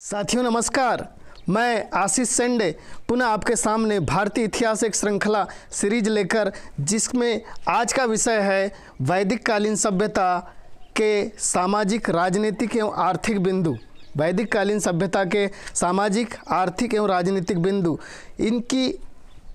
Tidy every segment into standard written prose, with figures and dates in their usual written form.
साथियों नमस्कार, मैं आशीष सेंडे पुनः आपके सामने भारतीय इतिहास एक श्रृंखला सीरीज लेकर, जिसमें आज का विषय है वैदिक कालीन सभ्यता के सामाजिक, राजनीतिक एवं आर्थिक बिंदु। वैदिक कालीन सभ्यता के सामाजिक, आर्थिक एवं राजनीतिक बिंदु, इनकी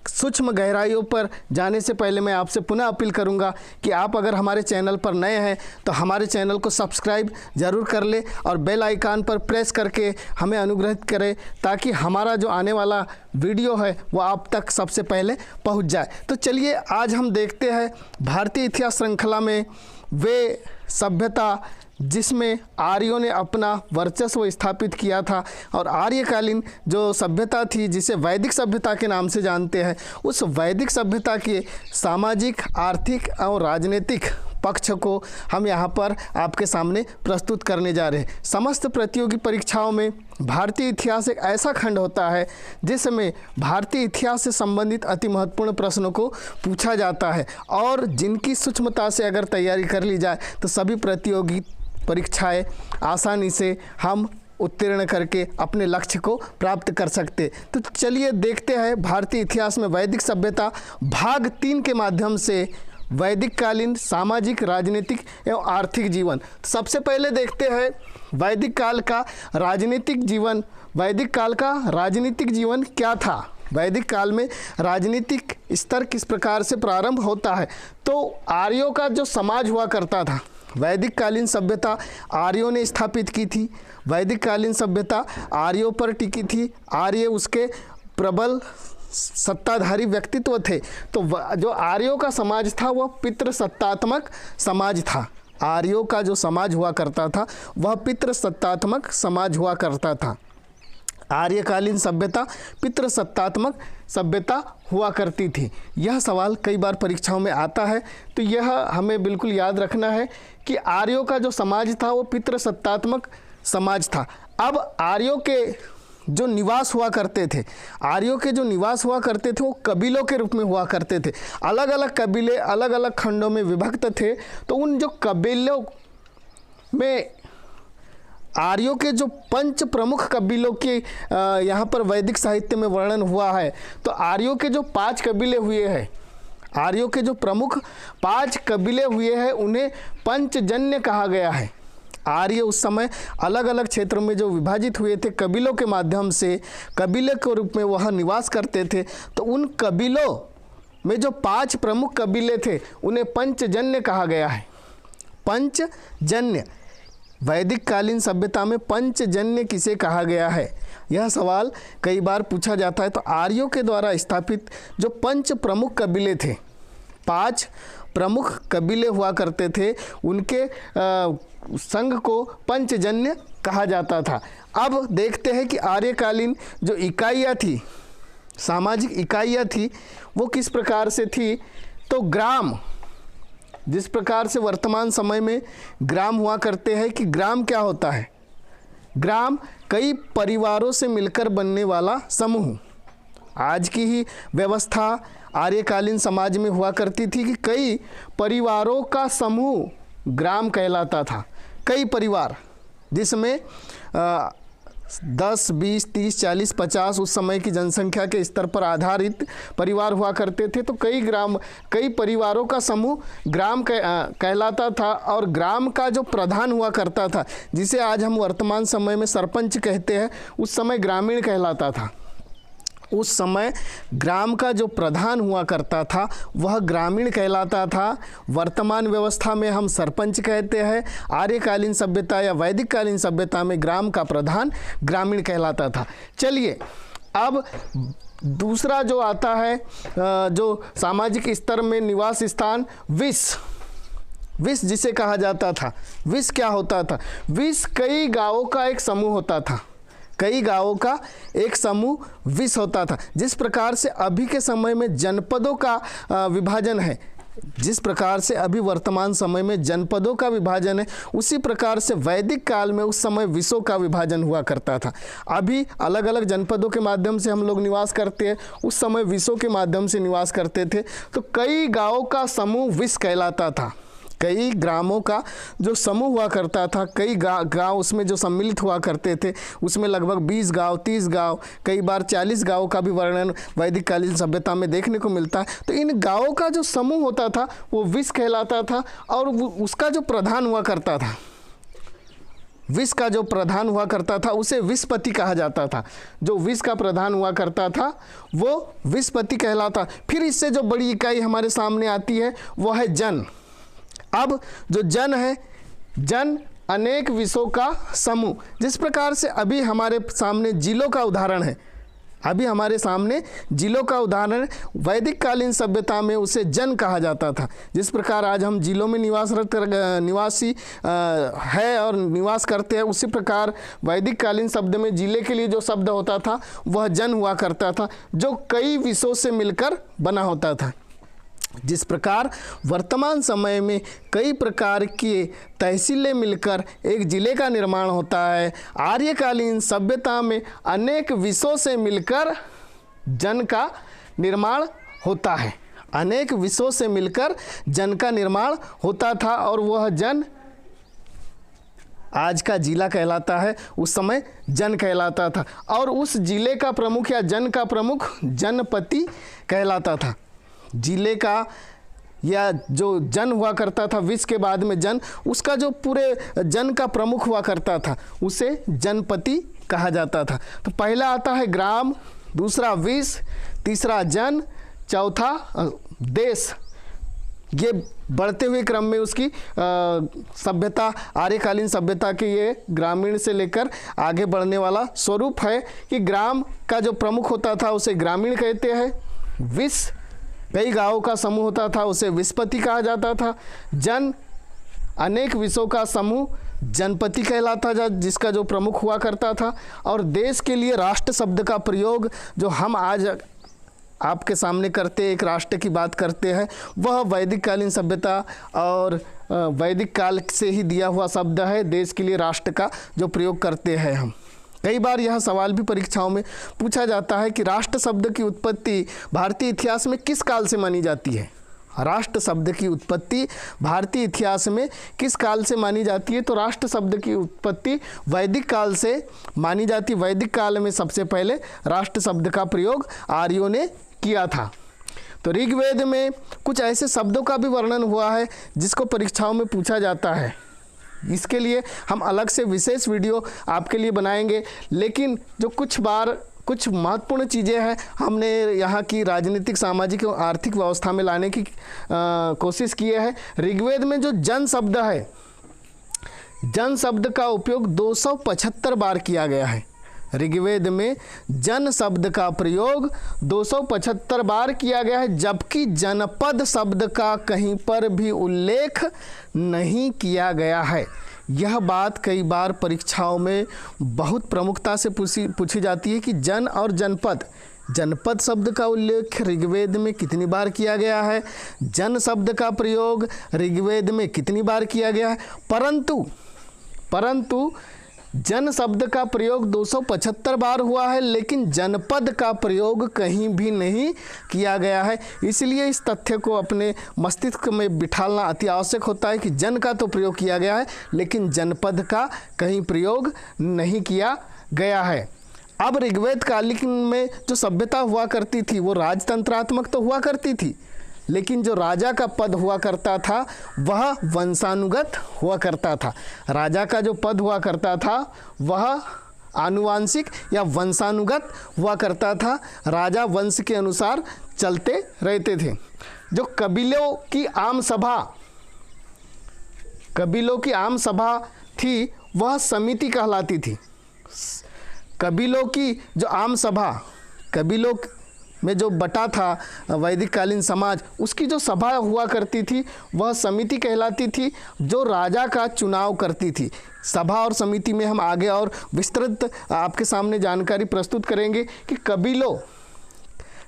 सूक्ष्म गहराइयों पर जाने से पहले मैं आपसे पुनः अपील करूंगा कि आप अगर हमारे चैनल पर नए हैं तो हमारे चैनल को सब्सक्राइब ज़रूर कर ले और बेल आइकन पर प्रेस करके हमें अनुग्रहित करें, ताकि हमारा जो आने वाला वीडियो है वो आप तक सबसे पहले पहुंच जाए। तो चलिए आज हम देखते हैं भारतीय इतिहास श्रृंखला में वे सभ्यता जिसमें आर्यों ने अपना वर्चस्व स्थापित किया था, और आर्यकालीन जो सभ्यता थी जिसे वैदिक सभ्यता के नाम से जानते हैं, उस वैदिक सभ्यता के सामाजिक, आर्थिक और राजनीतिक पक्ष को हम यहाँ पर आपके सामने प्रस्तुत करने जा रहे हैं। समस्त प्रतियोगी परीक्षाओं में भारतीय इतिहास एक ऐसा खंड होता है जिसमें भारतीय इतिहास से संबंधित अति महत्वपूर्ण प्रश्नों को पूछा जाता है, और जिनकी सूक्ष्मता से अगर तैयारी कर ली जाए तो सभी प्रतियोगी परीक्षाएं आसानी से हम उत्तीर्ण करके अपने लक्ष्य को प्राप्त कर सकते। तो चलिए देखते हैं भारतीय इतिहास में वैदिक सभ्यता भाग 3 के माध्यम से वैदिक कालीन सामाजिक, राजनीतिक एवं आर्थिक जीवन। सबसे पहले देखते हैं वैदिक काल का राजनीतिक जीवन। वैदिक काल का राजनीतिक जीवन क्या था? वैदिक काल में राजनीतिक स्तर किस प्रकार से प्रारंभ होता है? तो आर्यों का जो समाज हुआ करता था, वैदिक कालीन सभ्यता आर्यों ने स्थापित की थी। वैदिक कालीन सभ्यता आर्यों पर टिकी थी। आर्य उसके प्रबल सत्ताधारी व्यक्तित्व थे। तो जो आर्यों का समाज था वह पितृसत्तात्मक समाज था। आर्यों का जो समाज हुआ करता था वह पितृसत्तात्मक समाज हुआ करता था। आर्यकालीन सभ्यता पितृसत्तात्मक सभ्यता हुआ करती थी। यह सवाल कई बार परीक्षाओं में आता है, तो यह हमें बिल्कुल याद रखना है कि आर्यों का जो समाज था वो पितृसत्तात्मक समाज था। अब आर्यों के जो निवास हुआ करते थे, आर्यों के जो निवास हुआ करते थे वो कबीलों के रूप में हुआ करते थे। अलग अलग कबीले अलग अलग खंडों में विभक्त थे। तो उन जो कबीलों में आर्यों के जो 5 प्रमुख कबीलों के यहाँ पर वैदिक साहित्य में वर्णन हुआ है। तो आर्यों के जो 5 कबीले हुए हैं, आर्यों के जो प्रमुख 5 कबीले हुए हैं, उन्हें पंचजन्य कहा गया है। आर्य उस समय अलग अलग क्षेत्रों में जो विभाजित हुए थे कबीलों के माध्यम से, कबीले के रूप में वह निवास करते थे। तो उन कबीलों में जो 5 प्रमुख कबीले थे उन्हें पंचजन्य कहा गया है। पंचजन्य, वैदिक कालीन सभ्यता में पंचजन्य किसे कहा गया है? यह सवाल कई बार पूछा जाता है। तो आर्यों के द्वारा स्थापित जो 5 प्रमुख कबीले थे, 5 प्रमुख कबीले हुआ करते थे, उनके संघ को पंचजन्य कहा जाता था। अब देखते हैं कि आर्यकालीन जो इकाइयाँ थी, सामाजिक इकाइयाँ थी, वो किस प्रकार से थी। तो ग्राम, जिस प्रकार से वर्तमान समय में ग्राम हुआ करते हैं, कि ग्राम क्या होता है? ग्राम कई परिवारों से मिलकर बनने वाला समूह। आज की ही व्यवस्था आर्यकालीन समाज में हुआ करती थी कि कई परिवारों का समूह ग्राम कहलाता था। कई परिवार, जिसमें 10, 20, 30, 40, 50 उस समय की जनसंख्या के स्तर पर आधारित परिवार हुआ करते थे। तो कई परिवारों का समूह ग्राम कहलाता था। और ग्राम का जो प्रधान हुआ करता था, जिसे आज हम वर्तमान समय में सरपंच कहते हैं, उस समय ग्रामीण कहलाता था। उस समय ग्राम का जो प्रधान हुआ करता था वह ग्रामीण कहलाता था। वर्तमान व्यवस्था में हम सरपंच कहते हैं। आर्यकालीन सभ्यता या वैदिक कालीन सभ्यता में ग्राम का प्रधान ग्रामीण कहलाता था। चलिए अब दूसरा जो आता है, जो सामाजिक स्तर में निवास स्थान, विस जिसे कहा जाता था। विस क्या होता था? विस कई गाँवों का एक समूह होता था। कई गांवों का एक समूह विस होता था। जिस प्रकार से अभी के समय में जनपदों का विभाजन है, जिस प्रकार से अभी वर्तमान समय में जनपदों का विभाजन है, उसी प्रकार से वैदिक काल में उस समय विसों का विभाजन हुआ करता था। अभी अलग अलग जनपदों के माध्यम से हम लोग निवास करते हैं, उस समय विसों के माध्यम से निवास करते थे। तो कई गांवों का समूह विस कहलाता था। कई ग्रामों का जो समूह हुआ करता था, कई गांव उसमें जो सम्मिलित हुआ करते थे, उसमें लगभग 20 गांव, 30 गांव, कई बार 40 गांव का भी वर्णन वैदिक कालीन सभ्यता में देखने को मिलता है। तो इन गांवों का जो समूह होता था वो विस कहलाता था, और उसका जो प्रधान हुआ करता था, विस का जो प्रधान हुआ करता था उसे विसपति कहा जाता था। जो विस का प्रधान हुआ करता था वो विसपति कहलाता। फिर इससे जो बड़ी इकाई हमारे सामने आती है वो है जन। अब जो जन है, जन अनेक विषयों का समूह। जिस प्रकार से अभी हमारे सामने जिलों का उदाहरण है, अभी हमारे सामने जिलों का उदाहरण, वैदिक कालीन सभ्यता में उसे जन कहा जाता था। जिस प्रकार आज हम जिलों में निवासी है और निवास करते हैं, उसी प्रकार वैदिक कालीन शब्द में जिले के लिए जो शब्द होता था वह जन हुआ करता था, जो कई विषयों से मिलकर बना होता था। जिस प्रकार वर्तमान समय में कई प्रकार की तहसीलें मिलकर एक जिले का निर्माण होता है, आर्यकालीन सभ्यता में अनेक विषयों से मिलकर जन का निर्माण होता है। अनेक विषयों से मिलकर जन का निर्माण होता था, और वह जन आज का जिला कहलाता है, उस समय जन कहलाता था। और उस जिले का प्रमुख या जन का प्रमुख जनपति कहलाता था। जिले का या जो जन हुआ करता था, विस के बाद में जन, उसका जो पूरे जन का प्रमुख हुआ करता था उसे जनपति कहा जाता था। तो पहला आता है ग्राम, दूसरा विस, तीसरा जन, चौथा देश। ये बढ़ते हुए क्रम में उसकी सभ्यता, आर्यकालीन सभ्यता के ये ग्रामीण से लेकर आगे बढ़ने वाला स्वरूप है कि ग्राम का जो प्रमुख होता था उसे ग्रामीण कहते हैं। विस कई गांवों का समूह होता था, उसे विसपति कहा जाता था। जन अनेक विषयों का समूह जनपति कहलाता था, जिसका जो प्रमुख हुआ करता था। और देश के लिए राष्ट्र शब्द का प्रयोग जो हम आज आपके सामने करते, एक राष्ट्र की बात करते हैं, वह वैदिक कालीन सभ्यता और वैदिक काल से ही दिया हुआ शब्द है। देश के लिए राष्ट्र का जो प्रयोग करते हैं हम। कई बार यह सवाल भी परीक्षाओं में पूछा जाता है कि राष्ट्र शब्द की उत्पत्ति भारतीय इतिहास में किस काल से मानी जाती है। राष्ट्र शब्द की उत्पत्ति भारतीय इतिहास में किस काल से मानी जाती है? तो राष्ट्र शब्द की उत्पत्ति वैदिक काल से मानी जाती है। वैदिक काल में सबसे पहले राष्ट्र शब्द का प्रयोग आर्यों ने किया था। तो ऋग्वेद में कुछ ऐसे शब्दों का भी वर्णन हुआ है जिसको परीक्षाओं में पूछा जाता है। इसके लिए हम अलग से विशेष वीडियो आपके लिए बनाएंगे, लेकिन जो कुछ महत्वपूर्ण चीज़ें हैं हमने यहाँ की राजनीतिक, सामाजिक और आर्थिक व्यवस्था में लाने की कोशिश की है। ऋग्वेद में जो जन शब्द है, जन शब्द का उपयोग 275 बार किया गया है। ऋग्वेद में जन शब्द का प्रयोग 275 बार किया गया है, जबकि जनपद शब्द का कहीं पर भी उल्लेख नहीं किया गया है। यह बात कई बार परीक्षाओं में बहुत प्रमुखता से पूछी जाती है कि जन और जनपद, जनपद शब्द का उल्लेख ऋग्वेद में कितनी बार किया गया है, जन शब्द का प्रयोग ऋग्वेद में कितनी बार किया गया है। परंतु जन शब्द का प्रयोग 275 बार हुआ है, लेकिन जनपद का प्रयोग कहीं भी नहीं किया गया है। इसलिए इस तथ्य को अपने मस्तिष्क में बिठाना अति आवश्यक होता है कि जन का तो प्रयोग किया गया है, लेकिन जनपद का कहीं प्रयोग नहीं किया गया है। अब ऋग्वेद कालीन में जो सभ्यता हुआ करती थी वो राजतंत्रात्मक तो हुआ करती थी, लेकिन जो राजा का पद हुआ करता था वह वंशानुगत हुआ करता था। राजा का जो पद हुआ करता था वह आनुवांशिक या वंशानुगत हुआ करता था। राजा वंश के अनुसार चलते रहते थे। जो कबीलों की आम सभा थी वह समिति कहलाती थी। कबीलों की जो आम सभा, कबीलों में जो बटा था वैदिक कालीन समाज, उसकी जो सभा हुआ करती थी वह समिति कहलाती थी, जो राजा का चुनाव करती थी। सभा और समिति में हम आगे और विस्तृत आपके सामने जानकारी प्रस्तुत करेंगे कि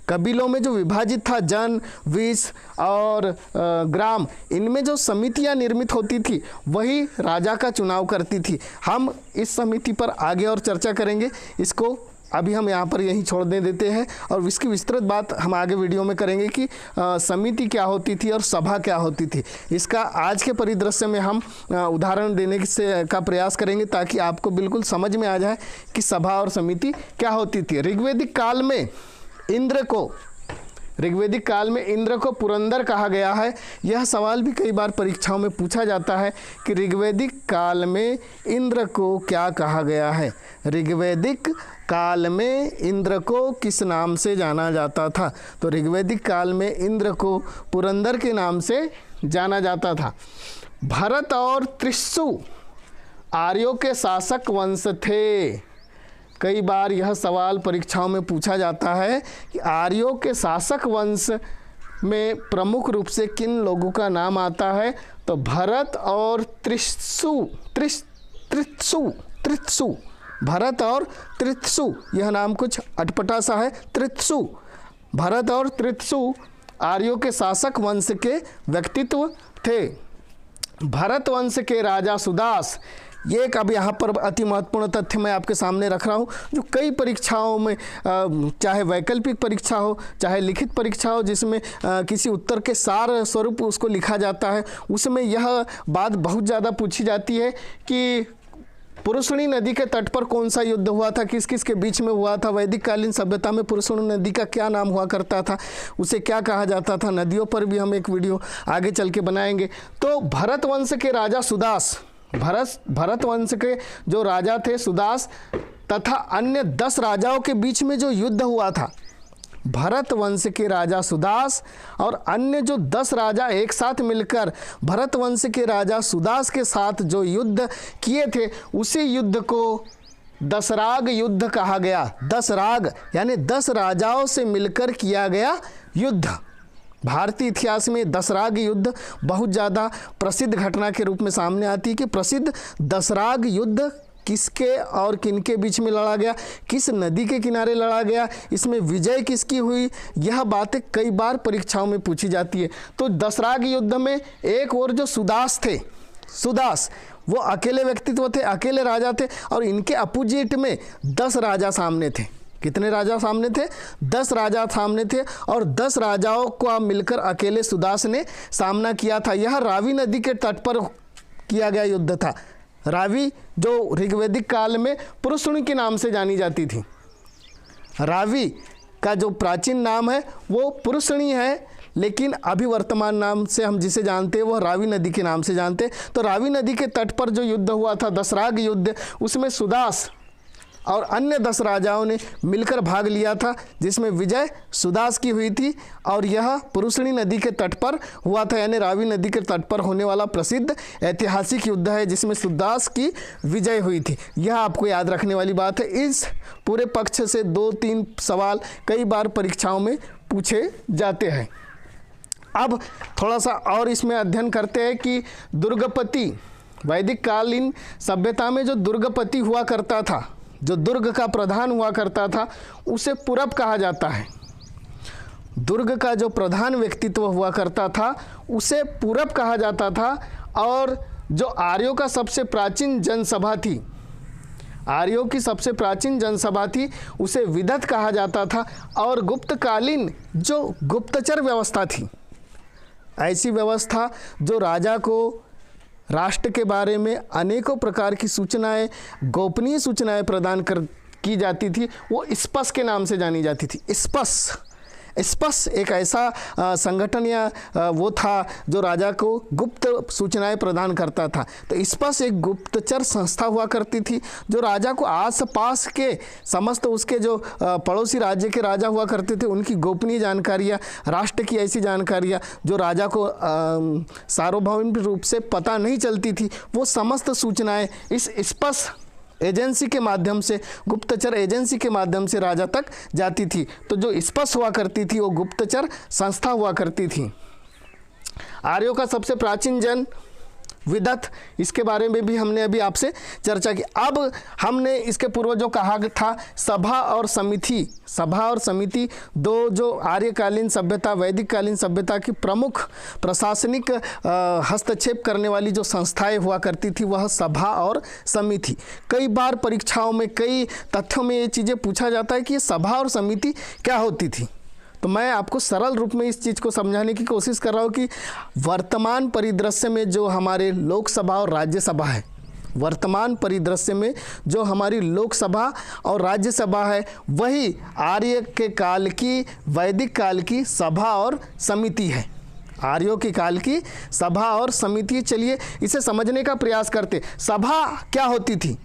कबीलों में जो विभाजित था जन, विस और ग्राम, इनमें जो समितियां निर्मित होती थी वही राजा का चुनाव करती थी। हम इस समिति पर आगे और चर्चा करेंगे, इसको अभी हम यहाँ पर यहीं छोड़ने देते हैं और इसकी विस्तृत बात हम आगे वीडियो में करेंगे कि समिति क्या होती थी और सभा क्या होती थी। इसका आज के परिदृश्य में हम उदाहरण देने का प्रयास करेंगे ताकि आपको बिल्कुल समझ में आ जाए कि सभा और समिति क्या होती थी। ऋग्वैदिक काल में इंद्र को पुरंदर कहा गया है। यह सवाल भी कई बार परीक्षाओं में पूछा जाता है कि ऋग्वैदिक काल में इंद्र को क्या कहा गया है। ऋग्वैदिक काल में इंद्र को किस नाम से जाना जाता था? तो ऋग्वैदिक काल में इंद्र को पुरंदर के नाम से जाना जाता था। भरत और त्रिशु आर्यों के शासक वंश थे। कई बार यह सवाल परीक्षाओं में पूछा जाता है कि आर्यों के शासक वंश में प्रमुख रूप से किन लोगों का नाम आता है? तो भरत और त्रिशु, भरत और त्रिशु, यह नाम कुछ अटपटा सा है। त्रिशु, भरत और त्रिशु आर्यों के शासक वंश के व्यक्तित्व थे। भरत वंश के राजा सुदास, ये एक अब यहाँ पर अति महत्वपूर्ण तथ्य मैं आपके सामने रख रहा हूँ जो कई परीक्षाओं में चाहे वैकल्पिक परीक्षा हो चाहे लिखित परीक्षा हो जिसमें किसी उत्तर के सार स्वरूप उसको लिखा जाता है, उसमें यह बात बहुत ज़्यादा पूछी जाती है कि पुरुषणी नदी के तट पर कौन सा युद्ध हुआ था, किस किस के बीच में हुआ था। वैदिक कालीन सभ्यता में पुरुषणी नदी का क्या नाम हुआ करता था, उसे क्या कहा जाता था। नदियों पर भी हम एक वीडियो आगे चल के बनाएंगे। तो भरत वंश के राजा सुदास, भरत वंश के जो राजा थे सुदास तथा अन्य 10 राजाओं के बीच में जो युद्ध हुआ था, भरत वंश के राजा सुदास और अन्य जो 10 राजा एक साथ मिलकर भरत वंश के राजा सुदास के साथ जो युद्ध किए थे, उसी युद्ध को दसराग युद्ध कहा गया। दसराग यानी 10 राजाओं से मिलकर किया गया युद्ध। भारतीय इतिहास में दसराग युद्ध बहुत ज़्यादा प्रसिद्ध घटना के रूप में सामने आती है कि प्रसिद्ध दसराग युद्ध किसके और किनके बीच में लड़ा गया, किस नदी के किनारे लड़ा गया, इसमें विजय किसकी हुई, यह बातें कई बार परीक्षाओं में पूछी जाती है। तो दसराग युद्ध में एक और जो सुदास थे, सुदास वो अकेले व्यक्तित्व थे, अकेले राजा थे और इनके अपोजिट में 10 राजा सामने थे। कितने राजा सामने थे? 10 राजा सामने थे और 10 राजाओं को मिलकर अकेले सुदास ने सामना किया था। यह रावी नदी के तट पर किया गया युद्ध था। रावी जो ऋग्वैदिक काल में पुरुषणी के नाम से जानी जाती थी। रावी का जो प्राचीन नाम है वो पुरुषणी है, लेकिन अभी वर्तमान नाम से हम जिसे जानते हैं वह रावी नदी के नाम से जानते हैं। तो रावी नदी के तट पर जो युद्ध हुआ था दसराग युद्ध, उसमें सुदास और अन्य 10 राजाओं ने मिलकर भाग लिया था, जिसमें विजय सुदास की हुई थी और यह पुरुषणी नदी के तट पर हुआ था, यानी रावी नदी के तट पर होने वाला प्रसिद्ध ऐतिहासिक युद्ध है जिसमें सुदास की विजय हुई थी। यह आपको याद रखने वाली बात है। इस पूरे पक्ष से 2-3 सवाल कई बार परीक्षाओं में पूछे जाते हैं। अब थोड़ा सा और इसमें अध्ययन करते हैं कि दुर्गपति, वैदिक कालीन सभ्यता में जो दुर्गपति हुआ करता था, जो दुर्ग का प्रधान हुआ करता था, उसे पुरब कहा जाता है। दुर्ग का जो प्रधान व्यक्तित्व हुआ करता था उसे पुरब कहा जाता था। और जो आर्यों का सबसे प्राचीन जनसभा थी, आर्यों की सबसे प्राचीन जनसभा थी, उसे विदत कहा जाता था। और गुप्तकालीन जो गुप्तचर व्यवस्था थी, ऐसी व्यवस्था जो राजा को राष्ट्र के बारे में अनेकों प्रकार की सूचनाएं, गोपनीय सूचनाएं प्रदान की जाती थी, वो स्पस के नाम से जानी जाती थी। स्पस एक ऐसा संगठन या वो था जो राजा को गुप्त सूचनाएं प्रदान करता था। तो स्पस एक गुप्तचर संस्था हुआ करती थी जो राजा को आसपास के समस्त उसके जो पड़ोसी राज्य के राजा हुआ करते थे उनकी गोपनीय जानकारियाँ, राष्ट्र की ऐसी जानकारियाँ जो राजा को सार्वभौमिक रूप से पता नहीं चलती थी, वो समस्त सूचनाएं इस स्पस एजेंसी के माध्यम से, गुप्तचर एजेंसी के माध्यम से राजा तक जाती थी। तो जो स्पस हुआ करती थी वो गुप्तचर संस्था हुआ करती थी। आर्यों का सबसे प्राचीन जन विदथ, इसके बारे में भी हमने अभी आपसे चर्चा की। अब हमने इसके पूर्व जो कहा था सभा और समिति, सभा और समिति दो जो आर्यकालीन सभ्यता वैदिक कालीन सभ्यता की प्रमुख प्रशासनिक हस्तक्षेप करने वाली जो संस्थाएं हुआ करती थी वह सभा और समिति। कई बार परीक्षाओं में कई तथ्यों में ये चीज़ें पूछा जाता है कि ये सभा और समिति क्या होती थी। तो मैं आपको सरल रूप में इस चीज़ को समझाने की कोशिश कर रहा हूँ कि वर्तमान परिदृश्य में जो हमारे लोकसभा और राज्यसभा है, वर्तमान परिदृश्य में जो हमारी लोकसभा और राज्यसभा है वही आर्य के काल की वैदिक काल की सभा और समिति है। आर्यों के काल की सभा और समिति। चलिए इसे समझने का प्रयास करते। सभा क्या होती थी?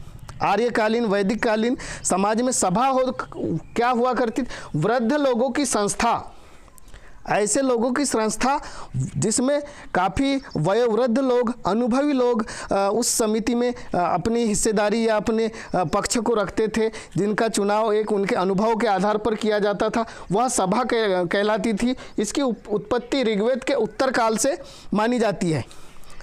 आर्यकालीन वैदिक कालीन समाज में सभा क्या हुआ करती थी? वृद्ध लोगों की संस्था, ऐसे लोगों की संस्था जिसमें काफ़ी वयोवृद्ध लोग, अनुभवी लोग उस समिति में अपनी हिस्सेदारी या अपने पक्ष को रखते थे, जिनका चुनाव एक उनके अनुभव के आधार पर किया जाता था, वह सभा कहलाती थी। इसकी उत्पत्ति ऋग्वेद के उत्तर काल से मानी जाती है।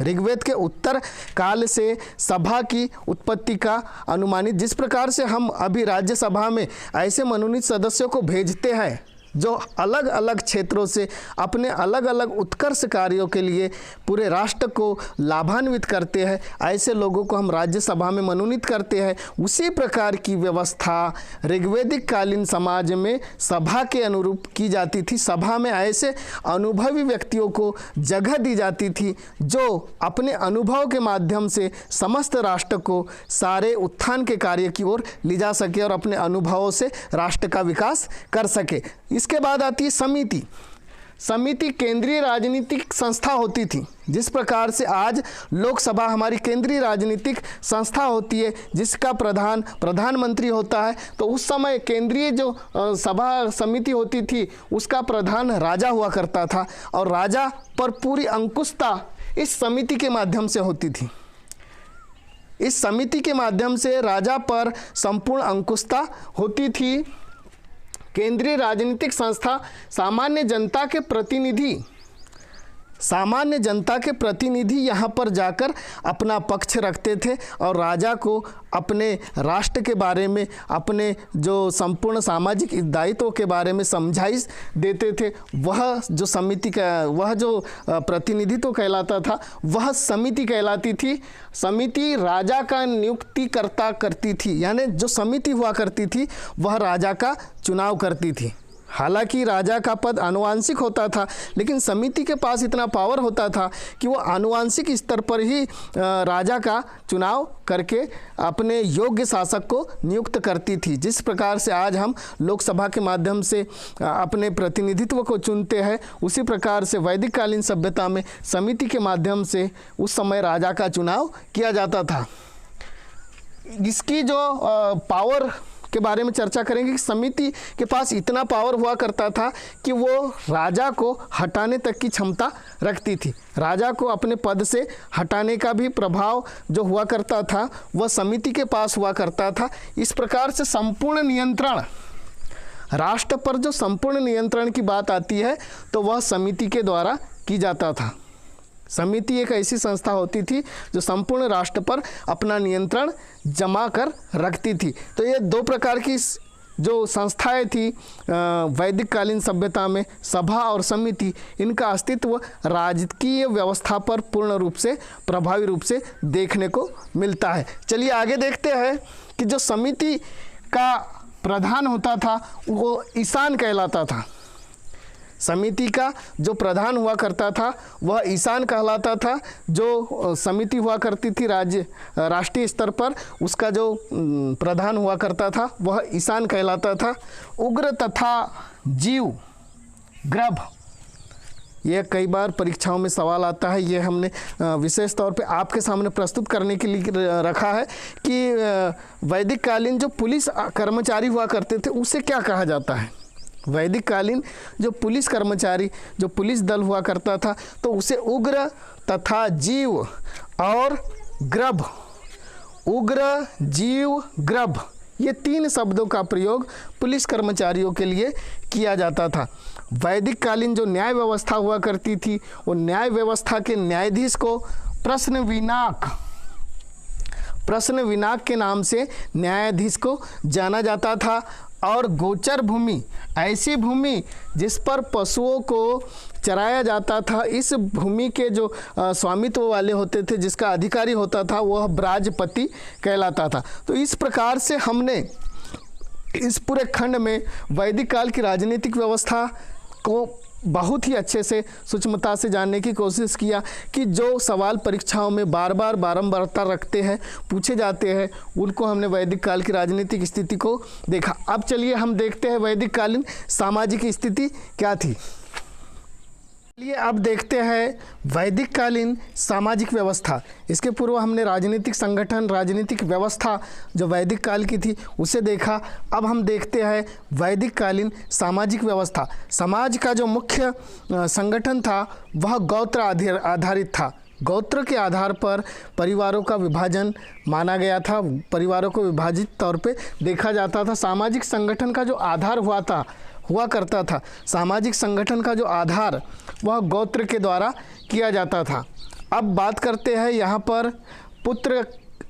ऋग्वेद के उत्तर काल से सभा की उत्पत्ति का अनुमानित, जिस प्रकार से हम अभी राज्यसभा में ऐसे मनोनीत सदस्यों को भेजते हैं जो अलग अलग क्षेत्रों से अपने अलग अलग उत्कर्ष कार्यों के लिए पूरे राष्ट्र को लाभान्वित करते हैं, ऐसे लोगों को हम राज्यसभा में मनोनीत करते हैं। उसी प्रकार की व्यवस्था ऋग्वैदिक कालीन समाज में सभा के अनुरूप की जाती थी। सभा में ऐसे अनुभवी व्यक्तियों को जगह दी जाती थी जो अपने अनुभव के माध्यम से समस्त राष्ट्र को सारे उत्थान के कार्य की ओर ले जा सके और अपने अनुभवों से राष्ट्र का विकास कर सके। इसके बाद आती है समिति। समिति केंद्रीय राजनीतिक संस्था होती थी। जिस प्रकार से आज लोकसभा हमारी केंद्रीय राजनीतिक संस्था होती है जिसका प्रधानमंत्री होता है, तो उस समय केंद्रीय जो सभा समिति होती थी उसका प्रधान राजा हुआ करता था और राजा पर पूरी अंकुशता इस समिति के माध्यम से होती थी। इस समिति के माध्यम से राजा पर संपूर्ण अंकुशता होती थी। केंद्रीय राजनीतिक संस्था सामान्य जनता के प्रतिनिधि यहाँ पर जाकर अपना पक्ष रखते थे और राजा को अपने राष्ट्र के बारे में, अपने जो संपूर्ण सामाजिक दायित्वों के बारे में समझाइश देते थे। वह जो समिति का वह जो प्रतिनिधित्व कहलाता था वह समिति कहलाती थी। समिति राजा का नियुक्ति करती थी, यानी जो समिति हुआ करती थी वह राजा का चुनाव करती थी। हालांकि राजा का पद आनुवांशिक होता था, लेकिन समिति के पास इतना पावर होता था कि वो आनुवांशिक स्तर पर ही राजा का चुनाव करके अपने योग्य शासक को नियुक्त करती थी। जिस प्रकार से आज हम लोकसभा के माध्यम से अपने प्रतिनिधित्व को चुनते हैं, उसी प्रकार से वैदिक कालीन सभ्यता में समिति के माध्यम से उस समय राजा का चुनाव किया जाता था। इसकी जो पावर के बारे में चर्चा करेंगे कि समिति के पास इतना पावर हुआ करता था कि वो राजा को हटाने तक की क्षमता रखती थी। राजा को अपने पद से हटाने का भी प्रभाव जो हुआ करता था वह समिति के पास हुआ करता था। इस प्रकार से संपूर्ण नियंत्रण, राष्ट्र पर जो संपूर्ण नियंत्रण की बात आती है तो वह समिति के द्वारा की जाता था। समिति एक ऐसी संस्था होती थी जो संपूर्ण राष्ट्र पर अपना नियंत्रण जमा कर रखती थी। तो ये दो प्रकार की जो संस्थाएं थी वैदिक कालीन सभ्यता में, सभा और समिति, इनका अस्तित्व राजकीय व्यवस्था पर पूर्ण रूप से प्रभावी रूप से देखने को मिलता है। चलिए आगे देखते हैं कि जो समिति का प्रधान होता था वो ईशान कहलाता था। समिति का जो प्रधान हुआ करता था वह ईशान कहलाता था। जो समिति हुआ करती थी राष्ट्रीय स्तर पर, उसका जो प्रधान हुआ करता था वह ईशान कहलाता था। उग्र तथा जीव ग्रभ, यह कई बार परीक्षाओं में सवाल आता है। ये हमने विशेष तौर पे आपके सामने प्रस्तुत करने के लिए रखा है कि वैदिक कालीन जो पुलिस कर्मचारी हुआ करते थे उसे क्या कहा जाता है। वैदिक कालीन जो पुलिस कर्मचारी, जो पुलिस दल हुआ करता था, तो उसे उग्र तथा जीव और ग्रभ, उग्र, जीव, ग्रभ, ये तीन शब्दों का प्रयोग पुलिस कर्मचारियों के लिए किया जाता था। वैदिक कालीन जो न्याय व्यवस्था हुआ करती थी, वो न्याय व्यवस्था के न्यायाधीश को प्रश्न विनाक के नाम से न्यायाधीश को जाना जाता था। और गोचर भूमि, ऐसी भूमि जिस पर पशुओं को चराया जाता था, इस भूमि के जो स्वामित्व वाले होते थे, जिसका अधिकारी होता था, वह ब्राजपति कहलाता था। तो इस प्रकार से हमने इस पूरे खंड में वैदिक काल की राजनीतिक व्यवस्था को बहुत ही अच्छे से सूक्ष्मता से जानने की कोशिश किया कि जो सवाल परीक्षाओं में बारंबारता रखते हैं, पूछे जाते हैं, उनको हमने वैदिक काल की राजनीतिक स्थिति को देखा। अब चलिए हम देखते हैं वैदिक कालीन सामाजिक स्थिति क्या थी। चलिए अब देखते हैं वैदिक कालीन सामाजिक व्यवस्था। इसके पूर्व हमने राजनीतिक संगठन, राजनीतिक व्यवस्था जो वैदिक काल की थी उसे देखा। अब हम देखते हैं वैदिक कालीन सामाजिक व्यवस्था। समाज का जो मुख्य संगठन था वह गोत्र आधारित था। गोत्र के आधार पर परिवारों का विभाजन माना गया था, परिवारों को विभाजित तौर पे देखा जाता था। सामाजिक संगठन का जो आधार हुआ करता था, सामाजिक संगठन का जो आधार वह गोत्र के द्वारा किया जाता था। अब बात करते हैं यहाँ पर पुत्र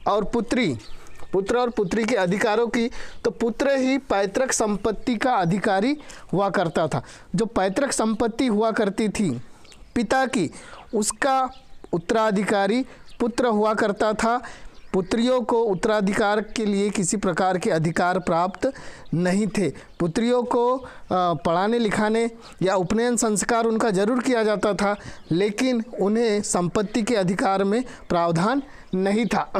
और पुत्री के अधिकारों की। तो पुत्र ही पैतृक संपत्ति का अधिकारी हुआ करता था। जो पैतृक संपत्ति हुआ करती थी पिता की, उसका उत्तराधिकारी पुत्र हुआ करता था। पुत्रियों को उत्तराधिकार के लिए किसी प्रकार के अधिकार प्राप्त नहीं थे। पुत्रियों को पढ़ाने लिखाने या उपनयन संस्कार उनका जरूर किया जाता था, लेकिन उन्हें संपत्ति के अधिकार में प्रावधान नहीं था।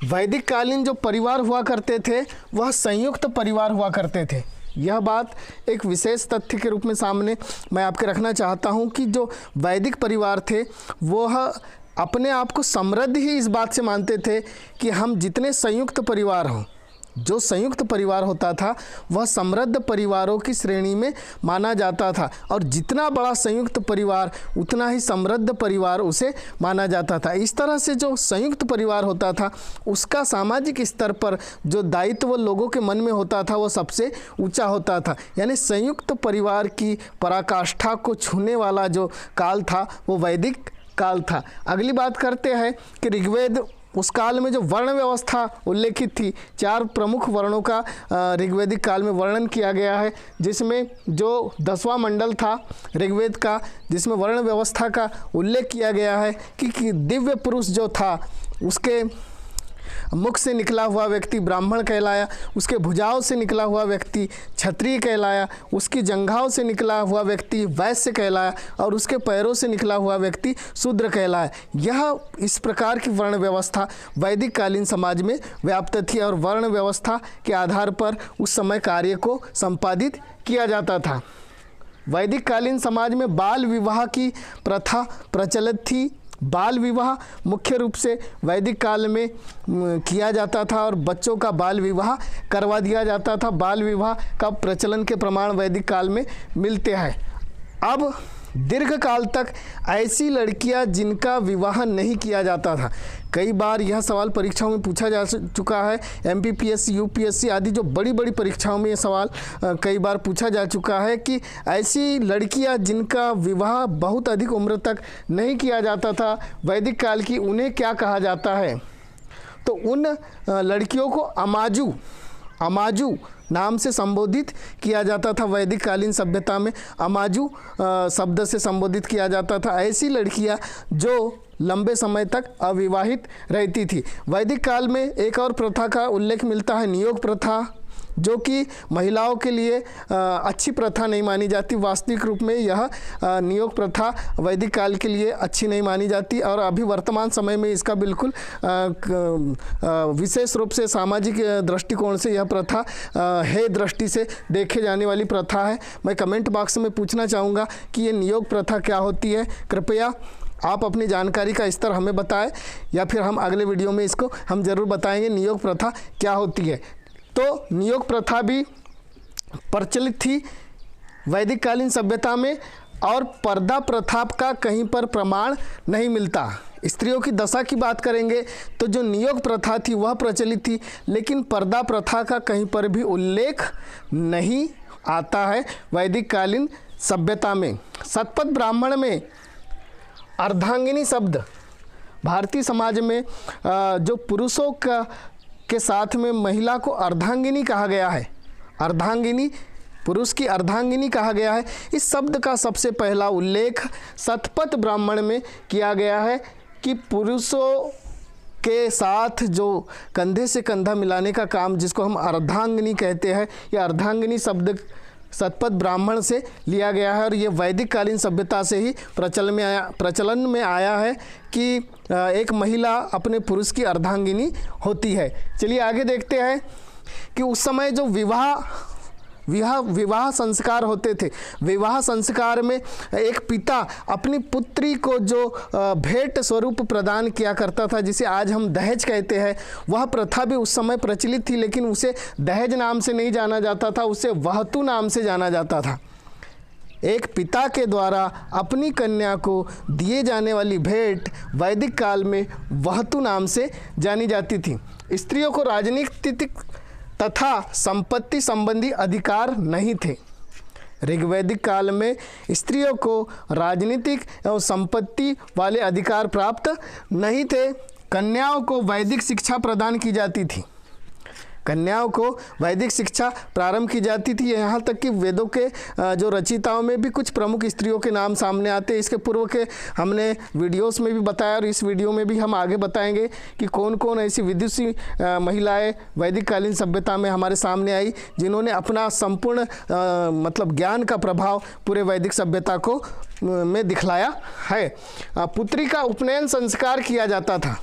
वैदिक कालीन जो परिवार हुआ करते थे वह संयुक्त परिवार हुआ करते थे। यह बात एक विशेष तथ्य के रूप में सामने मैं आपके रखना चाहता हूं कि जो वैदिक परिवार थे वह अपने आप को समृद्ध ही इस बात से मानते थे कि हम जितने संयुक्त परिवार हों, जो संयुक्त परिवार होता था वह समृद्ध परिवारों की श्रेणी में माना जाता था, और जितना बड़ा संयुक्त परिवार उतना ही समृद्ध परिवार उसे माना जाता था। इस तरह से जो संयुक्त परिवार होता था उसका सामाजिक स्तर पर जो दायित्व लोगों के मन में होता था वो सबसे ऊंचा होता था। यानी संयुक्त परिवार की पराकाष्ठा को छूने वाला जो काल था वो वैदिक काल था। अगली बात करते हैं कि ऋग्वेद, उस काल में जो वर्ण व्यवस्था उल्लेखित थी, 4 प्रमुख वर्णों का ऋग्वेदिक काल में वर्णन किया गया है, जिसमें जो 10वां मंडल था ऋग्वेद का, जिसमें वर्ण व्यवस्था का उल्लेख किया गया है कि दिव्य पुरुष जो था उसके मुख से निकला हुआ व्यक्ति ब्राह्मण कहलाया, उसके भुजाओं से निकला हुआ व्यक्ति क्षत्रिय कहलाया, उसकी जंघाओं से निकला हुआ व्यक्ति वैश्य कहलाया, और उसके पैरों से निकला हुआ व्यक्ति शूद्र कहलाया। यह इस प्रकार की वर्ण व्यवस्था वैदिक कालीन समाज में व्याप्त थी, और वर्ण व्यवस्था के आधार पर उस समय कार्य को संपादित किया जाता था। वैदिक कालीन समाज में बाल विवाह की प्रथा प्रचलित थी। बाल विवाह मुख्य रूप से वैदिक काल में किया जाता था और बच्चों का बाल विवाह करवा दिया जाता था। बाल विवाह का प्रचलन के प्रमाण वैदिक काल में मिलते हैं। अब दीर्घ काल तक ऐसी लड़कियां जिनका विवाह नहीं किया जाता था, कई बार यह सवाल परीक्षाओं में पूछा जा चुका है। MPPSC, UPSC आदि जो बड़ी बड़ी परीक्षाओं में ये सवाल कई बार पूछा जा चुका है कि ऐसी लड़कियां जिनका विवाह बहुत अधिक उम्र तक नहीं किया जाता था वैदिक काल की, उन्हें क्या कहा जाता है? तो उन लड़कियों को अमाजू नाम से संबोधित किया जाता था। वैदिक कालीन सभ्यता में अमाजू शब्द से संबोधित किया जाता था ऐसी लड़कियां जो लंबे समय तक अविवाहित रहती थी। वैदिक काल में एक और प्रथा का उल्लेख मिलता है, नियोग प्रथा, जो कि महिलाओं के लिए अच्छी प्रथा नहीं मानी जाती। वास्तविक रूप में यह नियोग प्रथा वैदिक काल के लिए अच्छी नहीं मानी जाती, और अभी वर्तमान समय में इसका बिल्कुल विशेष रूप से सामाजिक दृष्टिकोण से यह प्रथा है दृष्टि से देखे जाने वाली प्रथा है। मैं कमेंट बॉक्स में पूछना चाहूँगा कि ये नियोग प्रथा क्या होती है। कृपया आप अपनी जानकारी का स्तर हमें बताएं, या फिर हम अगले वीडियो में इसको हम ज़रूर बताएंगे नियोग प्रथा क्या होती है। तो नियोग प्रथा भी प्रचलित थी वैदिक कालीन सभ्यता में, और पर्दा प्रथा का कहीं पर प्रमाण नहीं मिलता। स्त्रियों की दशा की बात करेंगे तो जो नियोग प्रथा थी वह प्रचलित थी, लेकिन पर्दा प्रथा का कहीं पर भी उल्लेख नहीं आता है वैदिक कालीन सभ्यता में। शतपथ ब्राह्मण में अर्धांगिनी शब्द भारतीय समाज में जो पुरुषों के साथ में महिला को अर्धांगिनी कहा गया है, अर्धांगिनी, पुरुष की अर्धांगिनी कहा गया है। इस शब्द का सबसे पहला उल्लेख शतपथ ब्राह्मण में किया गया है कि पुरुषों के साथ जो कंधे से कंधा मिलाने का काम जिसको हम अर्धांगिनी कहते हैं, यह अर्धांगिनी शब्द शतपथ ब्राह्मण से लिया गया है और ये वैदिक कालीन सभ्यता से ही प्रचलन में आया है कि एक महिला अपने पुरुष की अर्धांगिनी होती है। चलिए आगे देखते हैं कि उस समय जो विवाह संस्कार होते थे, विवाह संस्कार में एक पिता अपनी पुत्री को जो भेंट स्वरूप प्रदान किया करता था, जिसे आज हम दहेज कहते हैं, वह प्रथा भी उस समय प्रचलित थी, लेकिन उसे दहेज नाम से नहीं जाना जाता था, उसे वहतु नाम से जाना जाता था। एक पिता के द्वारा अपनी कन्या को दिए जाने वाली भेंट वैदिक काल में वहतु नाम से जानी जाती थी। स्त्रियों को राजनीतिक तथा संपत्ति संबंधी अधिकार नहीं थे। ऋग्वैदिक काल में स्त्रियों को राजनीतिक एवं संपत्ति वाले अधिकार प्राप्त नहीं थे। कन्याओं को वैदिक शिक्षा प्रदान की जाती थी, कन्याओं को वैदिक शिक्षा प्रारंभ की जाती थी। यहाँ तक कि वेदों के जो रचयिताओं में भी कुछ प्रमुख स्त्रियों के नाम सामने आते हैं। इसके पूर्व के हमने वीडियोस में भी बताया और इस वीडियो में भी हम आगे बताएंगे कि कौन कौन ऐसी विदुषी महिलाएं वैदिक कालीन सभ्यता में हमारे सामने आई, जिन्होंने अपना संपूर्ण मतलब ज्ञान का प्रभाव पूरे वैदिक सभ्यता को में दिखलाया है। पुत्री का उपनयन संस्कार किया जाता था।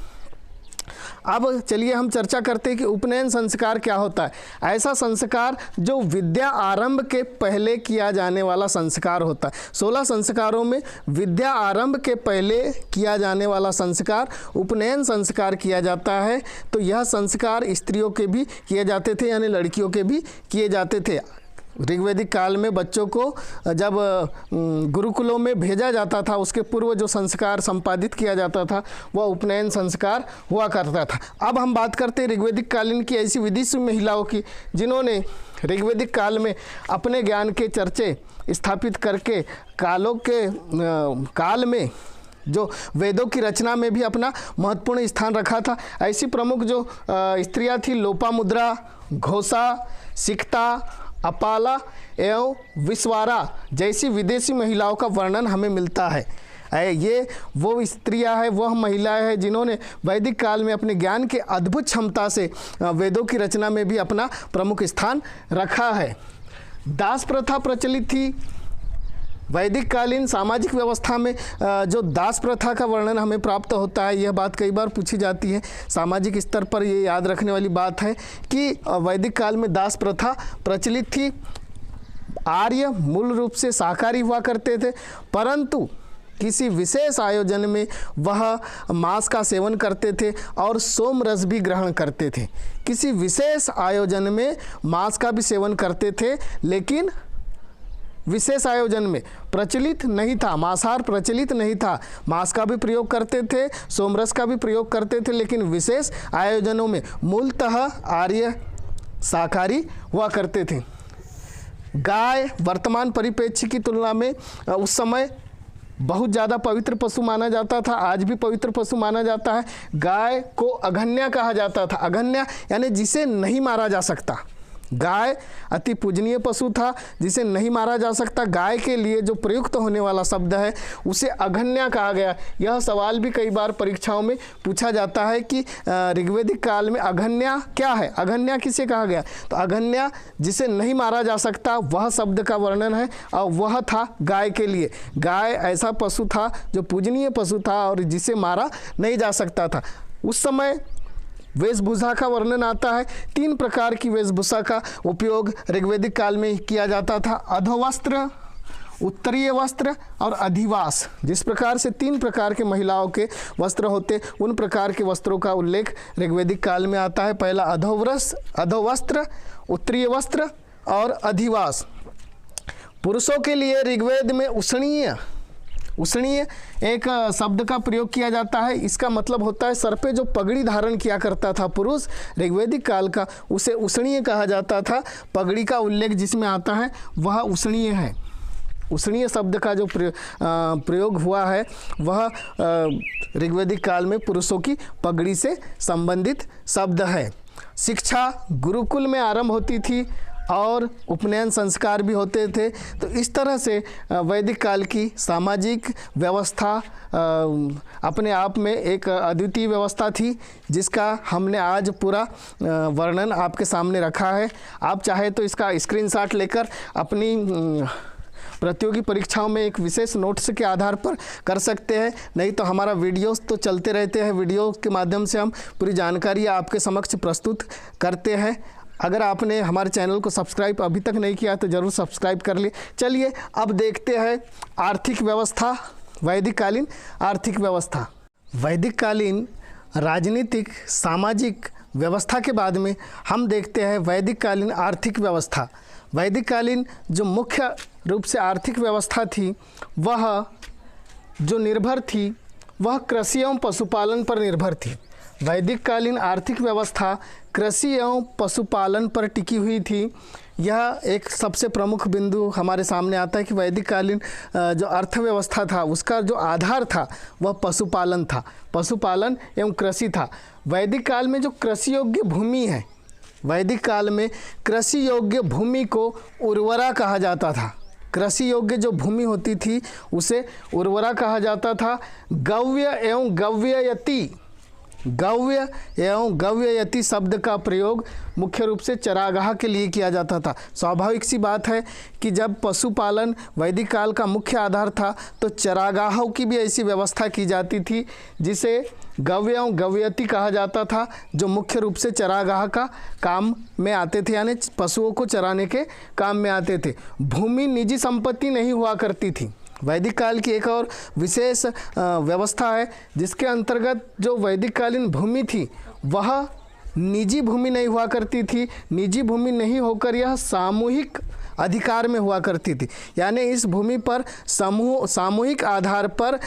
अब चलिए हम चर्चा करते हैं कि उपनयन संस्कार क्या होता है। ऐसा संस्कार जो विद्या आरंभ के पहले किया जाने वाला संस्कार होता है। 16 संस्कारों में विद्या आरंभ के पहले किया जाने वाला संस्कार उपनयन संस्कार किया जाता है। तो यह संस्कार स्त्रियों के भी किए जाते थे, यानी लड़कियों के भी किए जाते थे। ऋग्वैदिक काल में बच्चों को जब गुरुकुलों में भेजा जाता था, उसके पूर्व जो संस्कार संपादित किया जाता था वह उपनयन संस्कार हुआ करता था। अब हम बात करते हैं ऋग्वैदिक कालीन की ऐसी विदिष्ट महिलाओं की, जिन्होंने ऋग्वैदिक काल में अपने ज्ञान के चर्चे स्थापित करके काल में जो वेदों की रचना में भी अपना महत्वपूर्ण स्थान रखा था। ऐसी प्रमुख जो स्त्रियां थी, लोपामुद्रा, घोषा, सिक्ता, अपाला एवं विश्वारा जैसी विदेशी महिलाओं का वर्णन हमें मिलता है। ये वो स्त्रियां हैं, वह महिलाएं हैं जिन्होंने वैदिक काल में अपने ज्ञान के अद्भुत क्षमता से वेदों की रचना में भी अपना प्रमुख स्थान रखा है। दास प्रथा प्रचलित थी। वैदिक कालीन सामाजिक व्यवस्था में जो दास प्रथा का वर्णन हमें प्राप्त होता है, यह बात कई बार पूछी जाती है। सामाजिक स्तर पर ये याद रखने वाली बात है कि वैदिक काल में दास प्रथा प्रचलित थी। आर्य मूल रूप से शाकाहारी हुआ करते थे, परंतु किसी विशेष आयोजन में वह मांस का सेवन करते थे और सोम रस भी ग्रहण करते थे। किसी विशेष आयोजन में मांस का भी सेवन करते थे, लेकिन विशेष आयोजन में प्रचलित नहीं था, मांसाहार प्रचलित नहीं था। मांस का भी प्रयोग करते थे, सोमरस का भी प्रयोग करते थे, लेकिन विशेष आयोजनों में मूलतः आर्य शाकाहारी हुआ करते थे। गाय वर्तमान परिप्रेक्ष्य की तुलना में उस समय बहुत ज़्यादा पवित्र पशु माना जाता था, आज भी पवित्र पशु माना जाता है। गाय को अघन्या कहा जाता था। अघन्या यानी जिसे नहीं मारा जा सकता। गाय अति पूजनीय पशु था जिसे नहीं मारा जा सकता। गाय के लिए जो प्रयुक्त होने वाला शब्द है उसे अघन्या कहा गया। यह सवाल भी कई बार परीक्षाओं में पूछा जाता है कि ऋग्वैदिक काल में अघन्या क्या है, अघन्या किसे कहा गया। तो अघन्या जिसे नहीं मारा जा सकता वह शब्द का वर्णन है और वह था गाय के लिए। गाय ऐसा पशु था जो पूजनीय पशु था और जिसे मारा नहीं जा सकता था। उस समय वेशभूषा का वर्णन आता है। 3 प्रकार की वेशभूषा का उपयोग ऋग्वैदिक काल में किया जाता था। अधोवस्त्र, उत्तरीय वस्त्र और अधिवास। जिस प्रकार से 3 प्रकार के महिलाओं के वस्त्र होते, उन प्रकार के वस्त्रों का उल्लेख ऋग्वैदिक काल में आता है। पहला अधोवस्त्र, उत्तरीय वस्त्र और अधिवास। पुरुषों के लिए ऋग्वेद में उष्णीय एक शब्द का प्रयोग किया जाता है। इसका मतलब होता है सर पे जो पगड़ी धारण किया करता था पुरुष ऋग्वैदिक काल का, उसे उष्णीय कहा जाता था। पगड़ी का उल्लेख जिसमें आता है वह उष्णीय है। उष्णीय शब्द का जो प्रयोग हुआ है वह ऋग्वैदिक काल में पुरुषों की पगड़ी से संबंधित शब्द है। शिक्षा गुरुकुल में आरंभ होती थी और उपनयन संस्कार भी होते थे। तो इस तरह से वैदिक काल की सामाजिक व्यवस्था अपने आप में एक अद्वितीय व्यवस्था थी, जिसका हमने आज पूरा वर्णन आपके सामने रखा है। आप चाहे तो इसका स्क्रीनशॉट लेकर अपनी प्रतियोगी परीक्षाओं में एक विशेष नोट्स के आधार पर कर सकते हैं, नहीं तो हमारा वीडियोस तो चलते रहते हैं। वीडियो के माध्यम से हम पूरी जानकारी आपके समक्ष प्रस्तुत करते हैं। अगर आपने हमारे चैनल को सब्सक्राइब अभी तक नहीं किया तो ज़रूर सब्सक्राइब कर लिए। चलिए अब देखते हैं आर्थिक व्यवस्था, वैदिक कालीन आर्थिक व्यवस्था। वैदिक कालीन राजनीतिक सामाजिक व्यवस्था के बाद में हम देखते हैं वैदिक कालीन आर्थिक व्यवस्था। वैदिक कालीन जो मुख्य रूप से आर्थिक व्यवस्था थी वह जो निर्भर थी वह कृषि एवं पशुपालन पर निर्भर थी। वैदिक कालीन आर्थिक व्यवस्था कृषि एवं पशुपालन पर टिकी हुई थी। यह एक सबसे प्रमुख बिंदु हमारे सामने आता है कि वैदिक कालीन जो अर्थव्यवस्था था उसका जो आधार था वह पशुपालन था, पशुपालन एवं कृषि था। वैदिक काल में जो कृषि योग्य भूमि है, वैदिक काल में कृषि योग्य भूमि को उर्वरा कहा जाता था। कृषि योग्य जो भूमि होती थी उसे उर्वरा कहा जाता था। गव्य एवं गव्ययति, गव्य एवं गव्ययति शब्द का प्रयोग मुख्य रूप से चरागाह के लिए किया जाता था। स्वाभाविक सी बात है कि जब पशुपालन वैदिक काल का मुख्य आधार था तो चरागाहों की भी ऐसी व्यवस्था की जाती थी जिसे गव्य एवं गव्ययति कहा जाता था, जो मुख्य रूप से चरागाह का काम में आते थे, यानी पशुओं को चराने के काम में आते थे। भूमि निजी संपत्ति नहीं हुआ करती थी। वैदिक काल की एक और विशेष व्यवस्था है जिसके अंतर्गत जो वैदिक कालीन भूमि थी वह निजी भूमि नहीं हुआ करती थी। निजी भूमि नहीं होकर यह सामूहिक अधिकार में हुआ करती थी, यानी इस भूमि पर सामूहिक आधार पर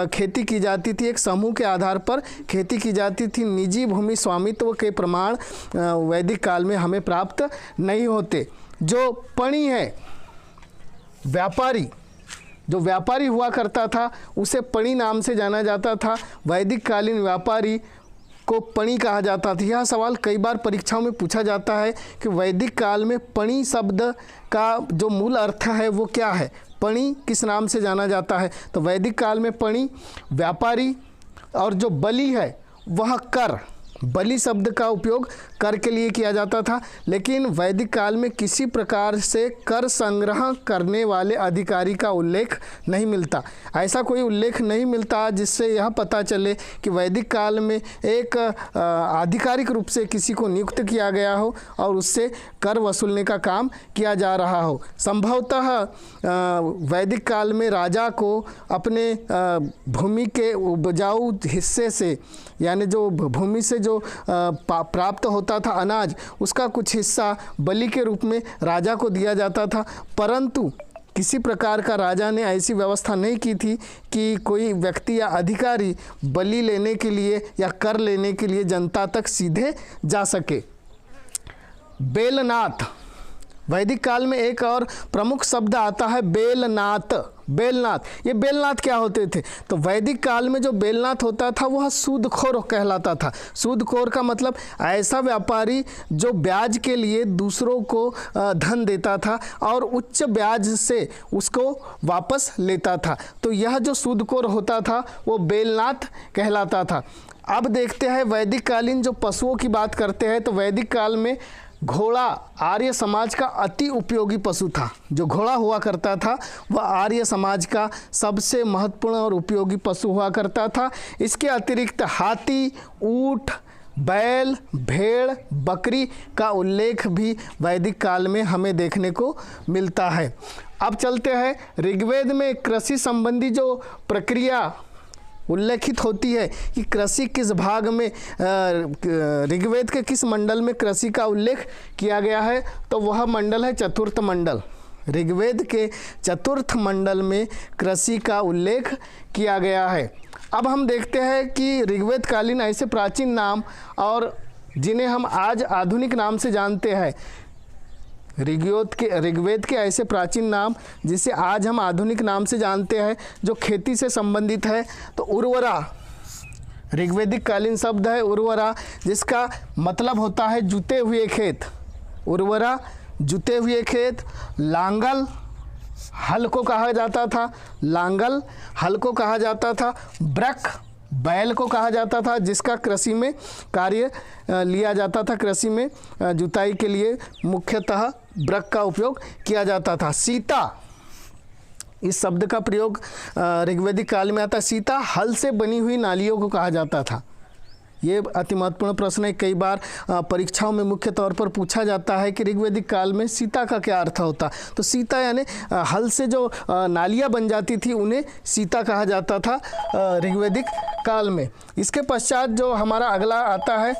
खेती की जाती थी, एक समूह के आधार पर खेती की जाती थी। निजी भूमि स्वामित्व के प्रमाण वैदिक काल में हमें प्राप्त नहीं होते। जो पणी है, व्यापारी, जो व्यापारी हुआ करता था उसे पणी नाम से जाना जाता था। वैदिक कालीन व्यापारी को पणी कहा जाता था। यह सवाल कई बार परीक्षाओं में पूछा जाता है कि वैदिक काल में पणी शब्द का जो मूल अर्थ है वो क्या है, पणी किस नाम से जाना जाता है। तो वैदिक काल में पणी व्यापारी, और जो बलि है वह कर, बलि शब्द का उपयोग कर के लिए किया जाता था। लेकिन वैदिक काल में किसी प्रकार से कर संग्रह करने वाले अधिकारी का उल्लेख नहीं मिलता। ऐसा कोई उल्लेख नहीं मिलता जिससे यह पता चले कि वैदिक काल में एक आधिकारिक रूप से किसी को नियुक्त किया गया हो और उससे कर वसूलने का काम किया जा रहा हो। संभवतः वैदिक काल में राजा को अपने भूमि के उपजाऊ हिस्से से, यानी जो भूमि से जो प्राप्त होता था अनाज, उसका कुछ हिस्सा बलि के रूप में राजा को दिया जाता था। परंतु किसी प्रकार का राजा ने ऐसी व्यवस्था नहीं की थी कि कोई व्यक्ति या अधिकारी बलि लेने के लिए या कर लेने के लिए जनता तक सीधे जा सके। बेलनाथ, वैदिक काल में एक और प्रमुख शब्द आता है बेलनाथ। बेलनाथ, ये बेलनाथ क्या होते थे? तो वैदिक काल में जो बेलनाथ होता था वह सूदखोर कहलाता था। सूदखोर का मतलब ऐसा व्यापारी जो ब्याज के लिए दूसरों को धन देता था और उच्च ब्याज से उसको वापस लेता था। तो यह जो सूदखोर होता था वो बेलनाथ कहलाता था। अब देखते हैं वैदिक कालीन जो पशुओं की बात करते हैं, तो वैदिक काल में घोड़ा आर्य समाज का अति उपयोगी पशु था। जो घोड़ा हुआ करता था वह आर्य समाज का सबसे महत्वपूर्ण और उपयोगी पशु हुआ करता था। इसके अतिरिक्त हाथी, ऊंट, बैल, भेड़, बकरी का उल्लेख भी वैदिक काल में हमें देखने को मिलता है। अब चलते हैं ऋग्वेद में कृषि संबंधी जो प्रक्रिया उल्लेखित होती है कि कृषि किस भाग में, ऋग्वेद के किस मंडल में कृषि का उल्लेख किया गया है, तो वह मंडल है चतुर्थ मंडल। ऋग्वेद के चतुर्थ मंडल में कृषि का उल्लेख किया गया है। अब हम देखते हैं कि ऋग्वेद कालीन ऐसे प्राचीन नाम और जिन्हें हम आज आधुनिक नाम से जानते हैं, ऋग्वेद के ऐसे प्राचीन नाम जिसे आज हम आधुनिक नाम से जानते हैं जो खेती से संबंधित है, तो उर्वरा ऋग्वेदिक कालीन शब्द है उर्वरा, जिसका मतलब होता है जुते हुए खेत। उर्वरा जुते हुए खेत। लांगल हल को कहा जाता था, लांगल हल को कहा जाता था। ब्रक बैल को कहा जाता था, जिसका कृषि में कार्य लिया जाता था, कृषि में जुताई के लिए मुख्यतः ब्रक का उपयोग किया जाता था। सीता, इस शब्द का प्रयोग ऋग्वेदिक काल में आता है। सीता हल से बनी हुई नालियों को कहा जाता था। ये अति महत्वपूर्ण प्रश्न है, कई बार परीक्षाओं में मुख्य तौर पर पूछा जाता है कि ऋग्वेदिक काल में सीता का क्या अर्थ होता। तो सीता यानी हल से जो नालियाँ बन जाती थी उन्हें सीता कहा जाता था ऋग्वेदिक काल में। इसके पश्चात जो हमारा अगला आता है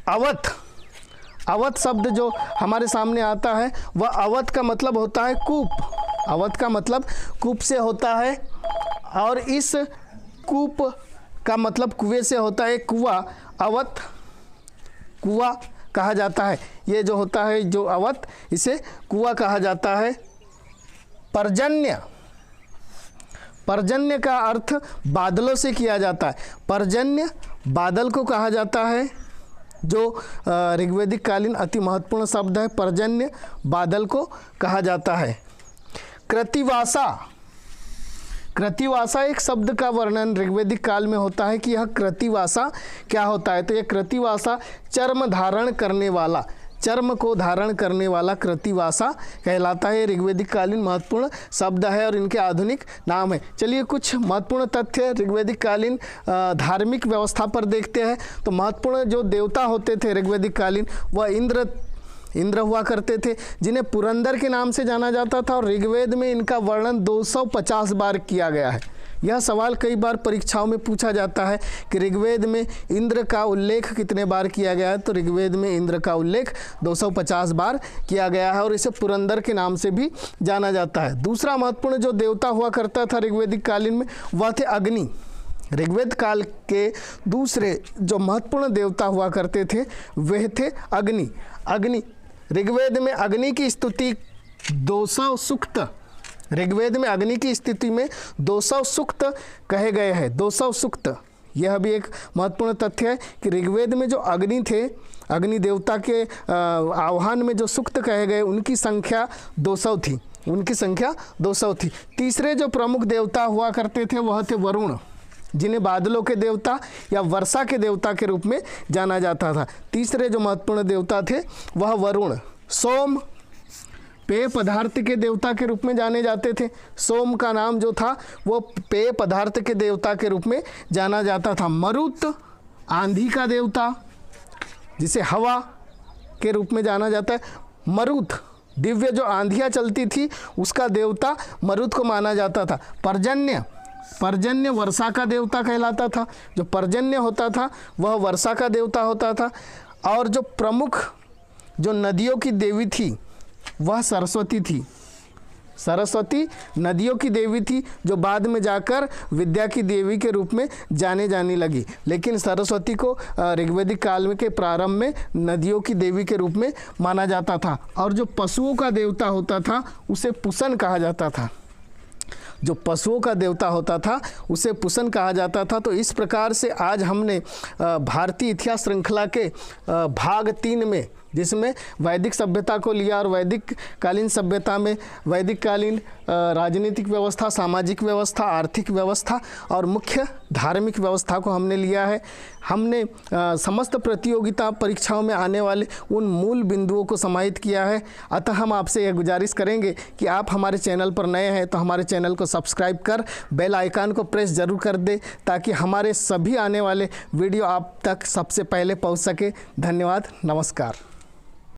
अवध। अवध शब्द जो हमारे सामने आता है वह अवध का मतलब होता है कूप। अवध का मतलब कूप से होता है, और इस कूप का मतलब कुएं से होता है। कुआं, अवध कुआं कहा जाता है। ये जो होता है जो अवध, इसे कुआं कहा जाता है। पर्जन्य, पर्जन्य का अर्थ बादलों से किया जाता है। पर्जन्य बादल को कहा जाता है, जो ऋग्वेदिक कालीन अति महत्वपूर्ण शब्द है। पर्जन्य बादल को कहा जाता है। कृतिवासा, कृतिवासा एक शब्द का वर्णन ऋग्वेदिक काल में होता है कि यह कृतिवासा क्या होता है। तो यह कृतिवासा चर्म धारण करने वाला, चर्म को धारण करने वाला कृतिवासा कहलाता है। ऋग्वेदिक कालीन महत्वपूर्ण शब्द है और इनके आधुनिक नाम है। चलिए कुछ महत्वपूर्ण तथ्य ऋग्वेदिक कालीन धार्मिक व्यवस्था पर देखते हैं। तो महत्वपूर्ण जो देवता होते थे ऋग्वेदिक कालीन, वह इंद्र हुआ करते थे, जिन्हें पुरंदर के नाम से जाना जाता था, और ऋग्वेद में इनका वर्णन 250 बार किया गया है। यह सवाल कई बार परीक्षाओं में पूछा जाता है कि ऋग्वेद में इंद्र का उल्लेख कितने बार किया गया है। तो ऋग्वेद में इंद्र का उल्लेख 250 बार किया गया है, और इसे पुरंदर के नाम से भी जाना जाता है। दूसरा महत्वपूर्ण जो देवता हुआ करता था ऋग्वेदिक कालीन में, वह थे अग्नि। ऋग्वेद काल के दूसरे जो महत्वपूर्ण देवता हुआ करते थे वह थे अग्नि। अग्नि, ऋग्वेद में अग्नि की स्तुति 200 सूक्त, ऋग्वेद में अग्नि की स्थिति में 200 सूक्त कहे गए हैं। 200 सूक्त, यह भी एक महत्वपूर्ण तथ्य है कि ऋग्वेद में जो अग्नि थे, अग्नि देवता के आह्वान में जो सूक्त कहे गए उनकी संख्या 200 थी, उनकी संख्या 200 थी। तीसरे जो प्रमुख देवता हुआ करते थे वह थे वरुण, जिन्हें बादलों के देवता या वर्षा के देवता के रूप में जाना जाता था। तीसरे जो महत्वपूर्ण देवता थे वह वरुण। सोम, पेय पदार्थ के देवता के रूप में जाने जाते थे। सोम का नाम जो था वो पेय पदार्थ के देवता के रूप में जाना जाता था। मरुत, आंधी का देवता, जिसे हवा के रूप में जाना जाता है। मरुत, दिव्य जो आंधियाँ चलती थी उसका देवता मरुत को माना जाता था। पर्जन्य, पर्जन्य वर्षा का देवता कहलाता था। जो पर्जन्य होता था वह वर्षा का देवता होता था। और जो प्रमुख जो नदियों की देवी थी वह सरस्वती थी। सरस्वती नदियों की देवी थी, जो बाद में जाकर विद्या की देवी के रूप में जाने लगी। लेकिन सरस्वती को ऋग्वेदिक काल के प्रारंभ में नदियों की देवी के रूप में माना जाता था। और जो पशुओं का देवता होता था उसे पुसन कहा जाता था। जो पशुओं का देवता होता था उसे पुसन कहा जाता था। तो इस प्रकार से आज हमने भारतीय इतिहास श्रृंखला के भाग 3 में, जिसमें वैदिक सभ्यता को लिया, और वैदिक कालीन सभ्यता में वैदिक कालीन राजनीतिक व्यवस्था, सामाजिक व्यवस्था, आर्थिक व्यवस्था और मुख्य धार्मिक व्यवस्था को हमने लिया है। हमने समस्त प्रतियोगिता परीक्षाओं में आने वाले उन मूल बिंदुओं को समाहित किया है। अतः हम आपसे यह गुजारिश करेंगे कि आप हमारे चैनल पर नए हैं तो हमारे चैनल को सब्सक्राइब कर बेल आइकन को प्रेस जरूर कर दें, ताकि हमारे सभी आने वाले वीडियो आप तक सबसे पहले पहुंच सके। धन्यवाद, नमस्कार।